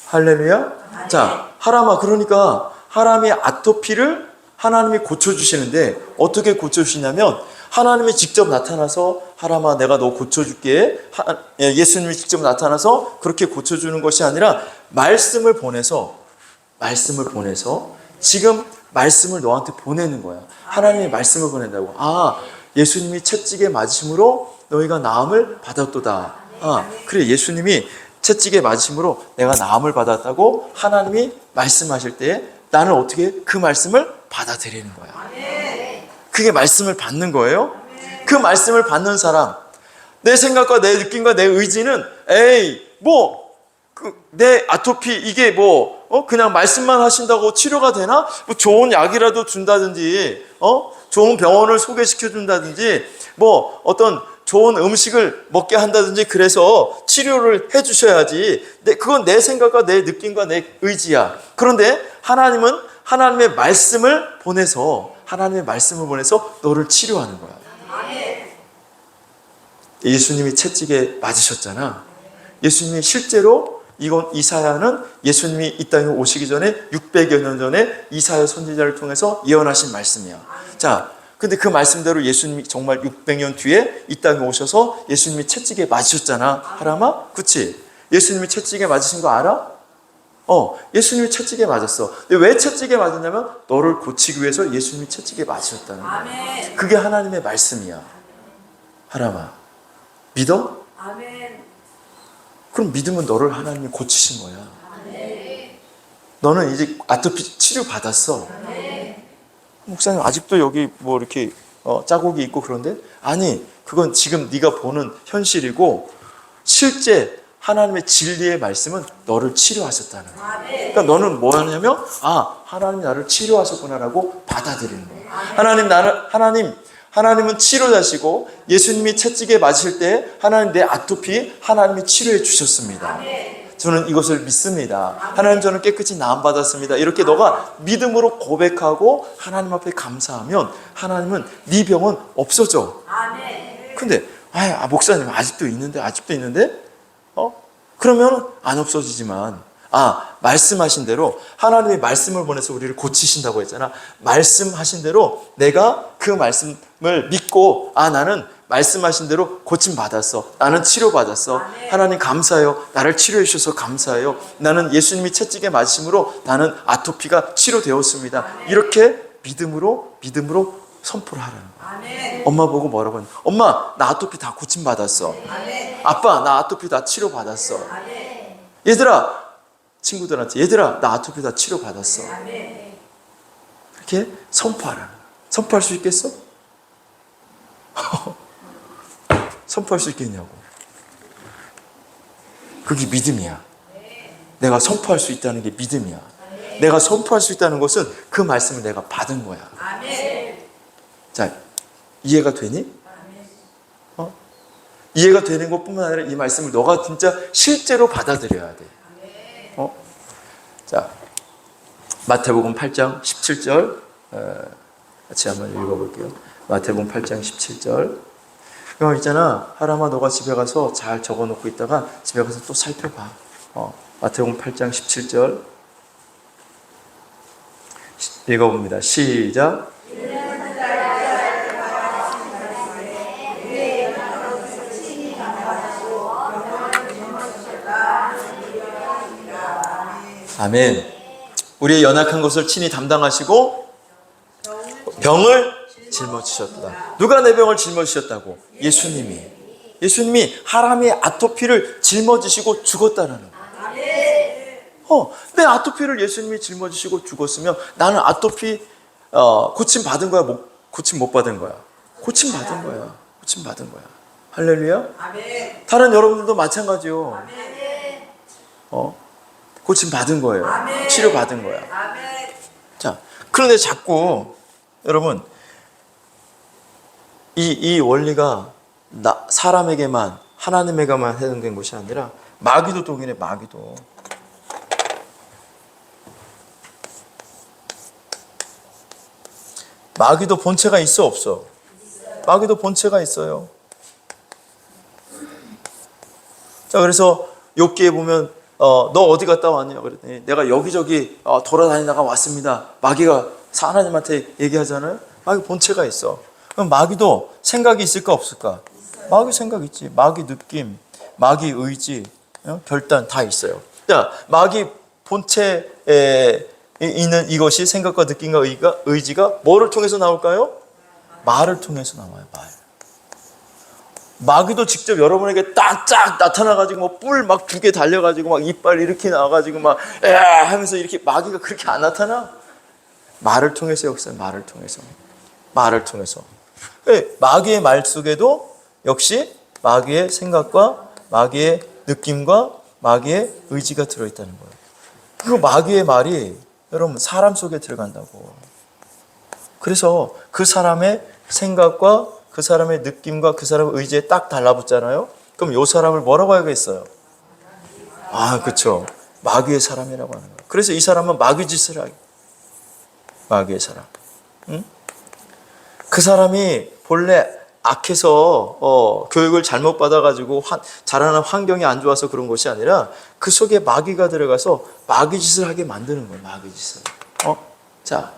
할렐루야. 아멘. 자, 하람아, 그러니까 하람의 아토피를 하나님이 고쳐주시는데 어떻게 고쳐주시냐면 하나님이 직접 나타나서 하람아 내가 너 고쳐줄게, 예수님이 직접 나타나서 그렇게 고쳐주는 것이 아니라 말씀을 보내서 지금 말씀을 너한테 보내는 거야. 하나님이 말씀을 보낸다고. 아, 예수님이 채찍에 맞으심으로 너희가 나음을 받았도다. 아, 그래, 예수님이 채찍에 맞으심으로 내가 나음을 받았다고 하나님이 말씀하실 때 나는 어떻게 그 말씀을 받아들이는 거야. 그게 말씀을 받는 거예요. 그 말씀을 받는 사람, 내 생각과 내 느낌과 내 의지는 에이 내 아토피 이게 그냥 말씀만 하신다고 치료가 되나? 뭐 좋은 약이라도 준다든지, 좋은 병원을 소개시켜 준다든지, 어떤 좋은 음식을 먹게 한다든지 그래서 치료를 해 주셔야지. 그건 내 생각과 내 느낌과 내 의지야. 그런데 하나님은 하나님의 말씀을 보내서 너를 치료하는 거야. 예수님이 채찍에 맞으셨잖아. 예수님이 실제로 이건 이사야는 예수님이 이 땅에 오시기 전에 600여 년 전에 이사야 선지자를 통해서 예언하신 말씀이야. 자, 근데 그 말씀대로 예수님이 정말 600년 뒤에 이 땅에 오셔서 예수님이 채찍에 맞으셨잖아. 하람아? 그치? 예수님이 채찍에 맞으신 거 알아? 예수님이 채찍에 맞았어. 근데 왜 채찍에 맞았냐면 너를 고치기 위해서 예수님이 채찍에 맞으셨다는 거야. 그게 하나님의 말씀이야. 하람아, 믿어? 아멘. 그럼 믿으면 너를 하나님이 고치신 거야. 너는 이제 아토피 치료 받았어. 목사님 아직도 여기 이렇게 자국이 있고 그런데? 아니, 그건 지금 네가 보는 현실이고 실제 하나님의 진리의 말씀은 너를 치료하셨다는 거야. 그러니까 너는 뭐 하냐면 하나님 나를 치료하셨구나라고 받아들이는 거야. 하나님 하나님은 치료자시고 예수님이 채찍에 맞으실 때 하나님 내 아토피 하나님이 치료해 주셨습니다. 저는 이것을 믿습니다. 하나님 저는 깨끗이 나음받았습니다. 이렇게 너가 믿음으로 고백하고 하나님 앞에 감사하면 하나님은 네 병은 없어져. 근데 목사님 아직도 있는데 그러면 안 없어지지만 말씀하신 대로 하나님의 말씀을 보내서 우리를 고치신다고 했잖아. 말씀하신 대로 내가 그 말씀을 믿고 나는 말씀하신 대로 고침받았어. 나는 치료받았어. 하나님 감사해요. 나를 치료해 주셔서 감사해요. 나는 예수님이 채찍에 맞으심으로 나는 아토피가 치료되었습니다. 이렇게 믿음으로 선포를 하라는 거야. 엄마 보고 뭐라고 하냐? 엄마 나 아토피 다 고침받았어. 아빠 나 아토피 다 치료받았어. 얘들아 친구들한테 얘들아 나 아토피 다 치료받았어. 이렇게 선포하라는 거야. 선포할 수 있겠어? 선포할 수 있겠냐고. 그게 믿음이야. 내가 선포할 수 있다는 게 믿음이야. 내가 선포할 수 있다는 것은 그 말씀을 내가 받은 거야. 자, 이해가 되니? 이해가 되는 것뿐만 아니라 이 말씀을 너가 진짜 실제로 받아들여야 돼. 자, 마태복음 8장 17절 같이 한번 읽어볼게요. 마태복음 8장 17절. 그럼 있잖아, 하람아 너가 집에 가서 잘 적어놓고 있다가 집에 가서 또 살펴봐. 마태복음 8장 17절 읽어봅니다. 시작. 아멘. 우리의 연약한 것을 친히 담당하시고 병을 짊어지셨다. 누가 내 병을 짊어지셨다고? 예수님이 하람의 아토피를 짊어지시고 죽었다는 거. 내 아토피를 예수님이 짊어지시고 죽었으면 나는 아토피 고침 받은 거야? 고침 못 받은 거야? 고침 받은 거야. 고침 받은 거야. 할렐루야. 다른 여러분들도 마찬가지요. 고침 받은 거예요. 치료 받은 거야. 자, 그런데 자꾸 여러분 이 원리가 사람에게만 하나님에게만 해당된 것이 아니라 마귀도 동일해. 마귀도 본체가 있어 없어? 마귀도 본체가 있어요. 자, 그래서 욥기에 보면 너 어디 갔다 왔냐 그랬더니 내가 여기저기 돌아다니다가 왔습니다. 마귀가 하나님한테 얘기하잖아요. 마귀 본체가 있어. 그럼 마귀도 생각이 있을까 없을까? 마귀 생각 있지. 마귀 느낌, 마귀 의지, 결단 다 있어요. 자, 마귀 본체에 있는 이것이 생각과 느낌과 의지가 뭐를 통해서 나올까요? 말을 통해서 나와요. 마귀도 직접 여러분에게 딱 나타나가지고 뿔 막 2개 달려가지고 막 이빨 이렇게 나와가지고 막 하면서 이렇게 마귀가 그렇게 안 나타나? 말을 통해서 역사요. 말을 통해서. 마귀의 말 속에도 역시 마귀의 생각과 마귀의 느낌과 마귀의 의지가 들어있다는 거예요. 그 마귀의 말이 여러분 사람 속에 들어간다고. 그래서 그 사람의 생각과 그 사람의 느낌과 그 사람의 의지에 딱 달라붙잖아요. 그럼 이 사람을 뭐라고 하겠어요? 그렇죠. 마귀의 사람이라고 하는 거예요. 그래서 이 사람은 마귀 짓을 하게. 마귀의 사람. 응? 그 사람이 본래 악해서 교육을 잘못 받아가지고 자라는 환경이 안 좋아서 그런 것이 아니라 그 속에 마귀가 들어가서 마귀 짓을 하게 만드는 거예요. 마귀 짓을. 자,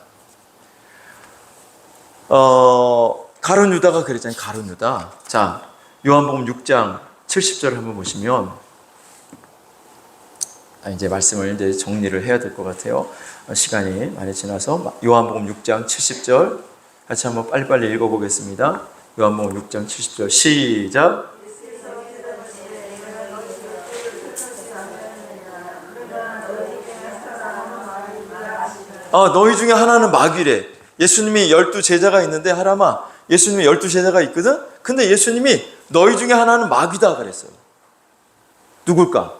가룟 유다가 그랬잖아요. 가룟 유다. 자, 요한복음 6장 70절을 한번 보시면 이제 말씀을 이제 정리를 해야 될 것 같아요. 시간이 많이 지나서 요한복음 6장 70절 같이 한번 빨리빨리 읽어보겠습니다. 요한복음 6장 70절 시작. 너희 중에 하나는 마귀래. 예수님이 12제자가 있는데 하람아 예수님이 12제자가 있거든? 근데 예수님이 너희 중에 하나는 마귀다 그랬어요. 누굴까?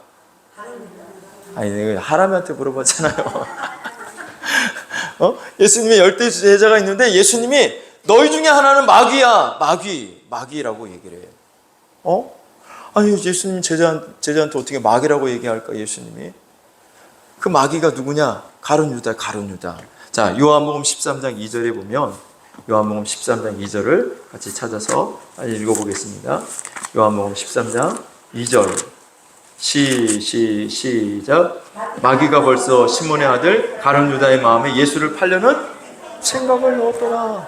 하람한테 물어봤잖아요. 예수님이 12제자가 있는데 예수님이 너희 중에 하나는 마귀야. 마귀라고 얘기를 해요. 아니 예수님 제자한테 어떻게 마귀라고 얘기할까 예수님이? 그 마귀가 누구냐? 가룟 유다. 자, 요한복음 13장 2절에 보면 요한복음 13장 2절을 같이 찾아서 읽어보겠습니다. 요한복음 13장 2절 시작. 마귀가 벌써 시몬의 아들 가룟 유다의 마음에 예수를 팔려는 생각을 넣었더라.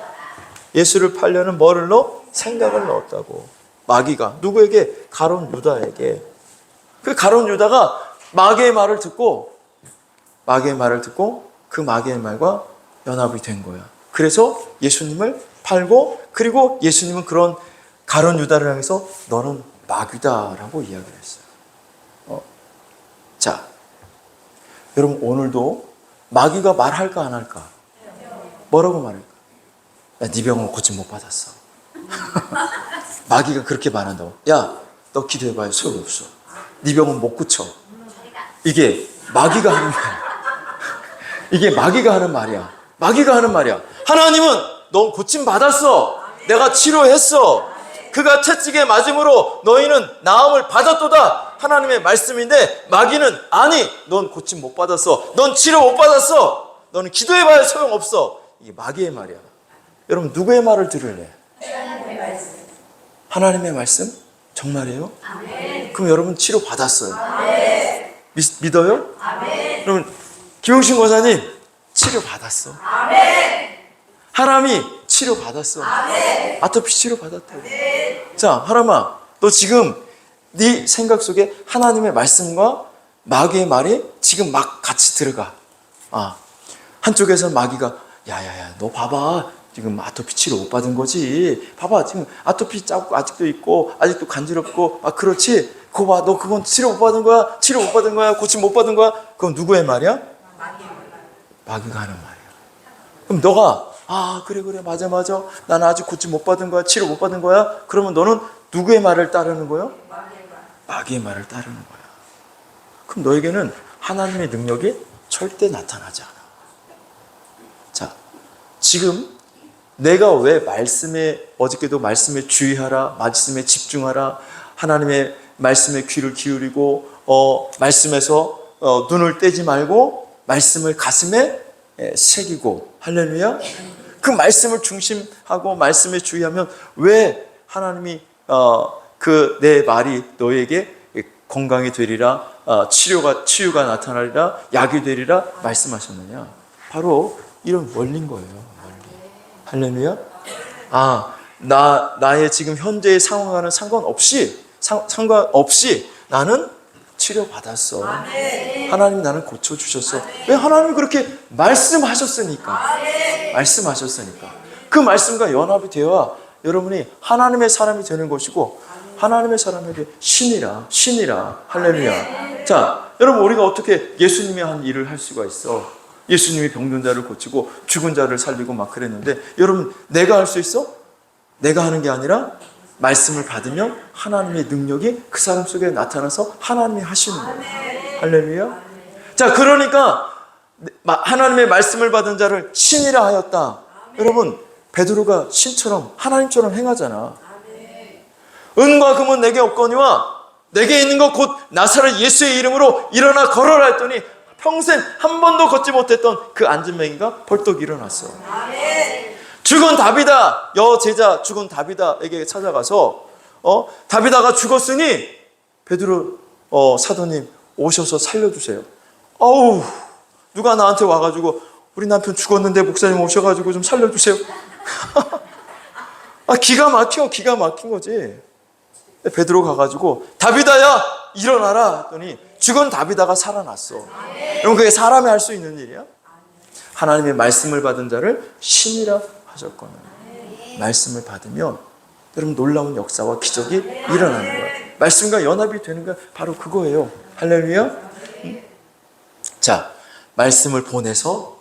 예수를 팔려는 뭐를 넣어? 생각을 넣었다고. 마귀가 누구에게? 가룟 유다에게. 그 가룟 유다가 마귀의 말을 듣고 그 마귀의 말과 연합이 된 거야. 그래서 예수님을 팔고, 그리고 예수님은 그런 가룟 유다를 향해서 너는 마귀다라고 이야기를 했어요. 자, 여러분 오늘도 마귀가 말할까 안 할까? 뭐라고 말할까? 야, 네 병은 고침 못 받았어. 마귀가 그렇게 말한다고. 야, 너 기도해봐요. 소용없어. 네 병은 못 고쳐. 이게 마귀가 하는 말이야. 이게 마귀가 하는 말이야. 마귀가 하는 말이야. 하나님은 넌 고침 받았어. 내가 치료했어. 그가 채찍에 맞음으로 너희는 나음을 받았도다. 하나님의 말씀인데 마귀는 아니, 넌 고침 못 받았어. 넌 치료 못 받았어. 너는 기도해봐야 소용없어. 이게 마귀의 말이야. 여러분 누구의 말을 들을래? 하나님의 말씀? 정말이에요? 아멘. 그럼 여러분 치료 받았어요? 아멘. 믿어요? 아멘. 여러분 김용신 권사님 치료 받았어? 아멘. 하람이 치료 받았어? 아멘. 아토피 치료 받았다고. 아멘. 자, 하람아, 너 지금 네 생각 속에 하나님의 말씀과 마귀의 말이 지금 막 같이 들어가. 한쪽에서 마귀가 야야야, 너 봐봐. 지금 아토피 치료 못 받은 거지. 봐봐, 지금 아토피 자국 아직도 있고, 아직도 간지럽고, 그렇지. 그거 봐, 너 그건 치료 못 받은 거야. 치료 못 받은 거야. 고침 못 받은 거야. 그럼 누구의 말이야? 마귀가 하는 말이야. 그럼 너가 그래 맞아. 나는 아직 고침 못 받은 거야. 치료 못 받은 거야. 그러면 너는 누구의 말을 따르는 거야? 마귀의 말을 따르는 거야. 그럼 너에게는 하나님의 능력이 절대 나타나지 않아. 자, 지금 내가 왜 어저께도 말씀에 주의하라, 말씀에 집중하라, 하나님의 말씀에 귀를 기울이고, 말씀에서 눈을 떼지 말고, 말씀을 가슴에 새기고, 할렐루야? 그 말씀을 중심하고, 말씀에 주의하면, 왜 하나님이, 내 말이 너에게 건강이 되리라, 치유가 나타나리라, 약이 되리라, 말씀하셨느냐? 바로 이런 원리인 거예요. 할렐루야? 나의 지금 현재의 상황과는 상관없이 나는 치료받았어. 하나님 나는 고쳐주셨어. 왜? 하나님이 그렇게 말씀하셨으니까. 그 말씀과 연합이 되어야 여러분이 하나님의 사람이 되는 것이고, 하나님의 사람에게 신이라. 할렐루야. 자, 여러분 우리가 어떻게 예수님이 한 일을 할 수가 있어? 예수님이 병든 자를 고치고 죽은 자를 살리고 막 그랬는데, 여러분 내가 할 수 있어? 내가 하는 게 아니라 말씀을 받으면 하나님의 능력이 그 사람 속에 나타나서 하나님이 하시는 거예요. 할렐루야. 자, 그러니까 하나님의 말씀을 받은 자를 신이라 하였다. 여러분 베드로가 신처럼 하나님처럼 행하잖아. 은과 금은 내게 없거니와 내게 있는 것 곧 나사렛 예수의 이름으로 일어나 걸어라 했더니 평생 한 번도 걷지 못했던 그 앉은맹이가 벌떡 일어났어. 죽은 다비다, 여제자 죽은 다비다에게 찾아가서 다비다가 죽었으니 베드로 사도님 오셔서 살려주세요. 누가 나한테 와가지고 우리 남편 죽었는데 목사님 오셔가지고 좀 살려주세요. 기가 막힌 거지. 베드로 가가지고 다비다야 일어나라 했더니 죽은 다비다가 살아났어. 여러분 그게 사람이 할 수 있는 일이야? 하나님의 말씀을 받은 자를 신이라 하셨거든. 말씀을 받으면 여러분 놀라운 역사와 기적이 일어나는 거예요. 말씀과 연합이 되는 게 바로 그거예요. 할렐루야. 자, 말씀을 보내서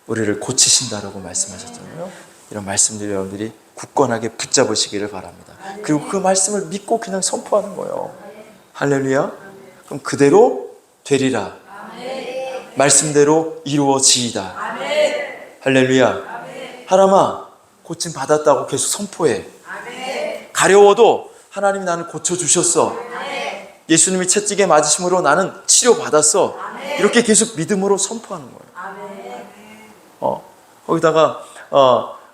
우리를 고치신다라고 말씀하셨잖아요. 이런 말씀들 여러분들이 굳건하게 붙잡으시기를 바랍니다. 그리고 그 말씀을 믿고 그냥 선포하는 거예요. 할렐루야. 그럼 그대로 되리라. 말씀대로 이루어지이다. 할렐루야. 하람아, 고침 받았다고 계속 선포해. 가려워도 하나님이 나를 고쳐주셨어. 예수님이 채찍에 맞으심으로 나는 치료받았어. 이렇게 계속 믿음으로 선포하는 거예요. 거기다가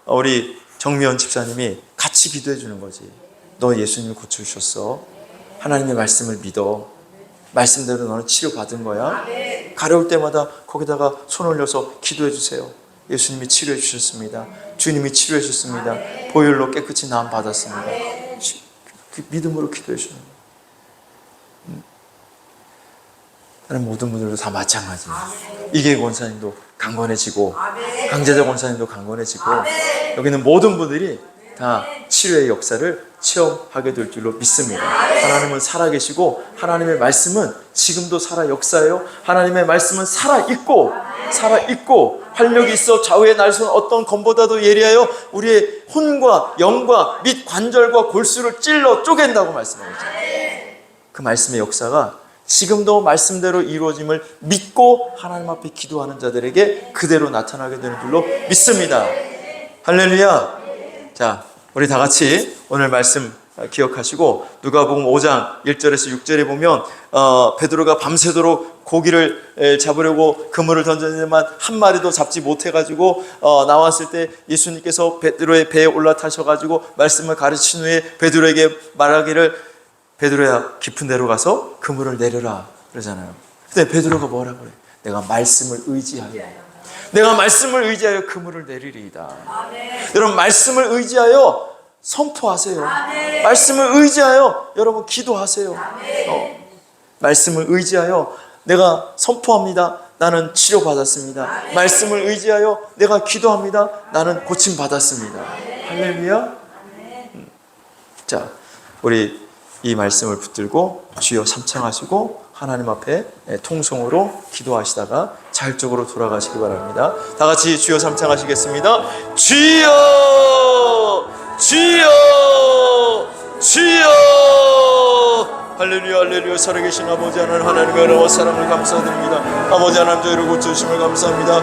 우리 정미연 집사님이 같이 기도해 주는 거지. 너 예수님이 고쳐주셨어. 하나님의 말씀을 믿어. 말씀대로 너는 치료받은 거야. 가려울 때마다 거기다가 손 올려서 기도해 주세요. 예수님이 치료해 주셨습니다. 주님이 치료해 주셨습니다. 보혈로 깨끗이 나음 받았습니다. 그 믿음으로 기도해 주는 거예요. 다른 모든 분들도 다 마찬가지예요. 이계 권사님도 강건해지고, 강재자 권사님도 강건해지고, 여기는 모든 분들이 다 치료의 역사를 체험하게 될 줄로 믿습니다. 하나님은 살아계시고 하나님의 말씀은 지금도 살아 역사해요. 하나님의 말씀은 살아있고 활력이 있어 좌우의 날선 어떤 검보다도 예리하여 우리의 혼과 영과 및 관절과 골수를 찔러 쪼갠다고 말씀하고 있잖아요. 그 말씀의 역사가 지금도 말씀대로 이루어짐을 믿고 하나님 앞에 기도하는 자들에게 그대로 나타나게 되는 줄로 믿습니다. 할렐루야. 자, 우리 다 같이 오늘 말씀 기억하시고 누가복음 5장 1절에서 6절에 보면 베드로가 밤새도록 고기를 잡으려고 그물을 던졌지만 한 마리도 잡지 못해가지고 나왔을 때 예수님께서 베드로의 배에 올라타셔가지고 말씀을 가르친 후에 베드로에게 말하기를 베드로야 깊은 데로 가서 그물을 내려라 그러잖아요. 근데 베드로가 뭐라고 그래? 내가 말씀을 의지하여 그물을 내리리이다. 여러분 말씀을 의지하여 선포하세요. 말씀을 의지하여 여러분 기도하세요. 말씀을 의지하여 내가 선포합니다. 나는 치료받았습니다. 말씀을 의지하여 내가 기도합니다. 나는 고침받았습니다. 할렐루야. 자, 우리 이 말씀을 붙들고 주여 삼창하시고 하나님 앞에 통성으로 기도하시다가 자율적으로 돌아가시기 바랍니다. 다 같이 주여 삼창하시겠습니다. 주여, 주여, 주여. 할렐루야, 할렐루야. 살아계신 아버지 하나님, 하나님의 은혜와 사랑을 감사드립니다. 아버지 하나님, 저희를 고쳐주심을 감사합니다.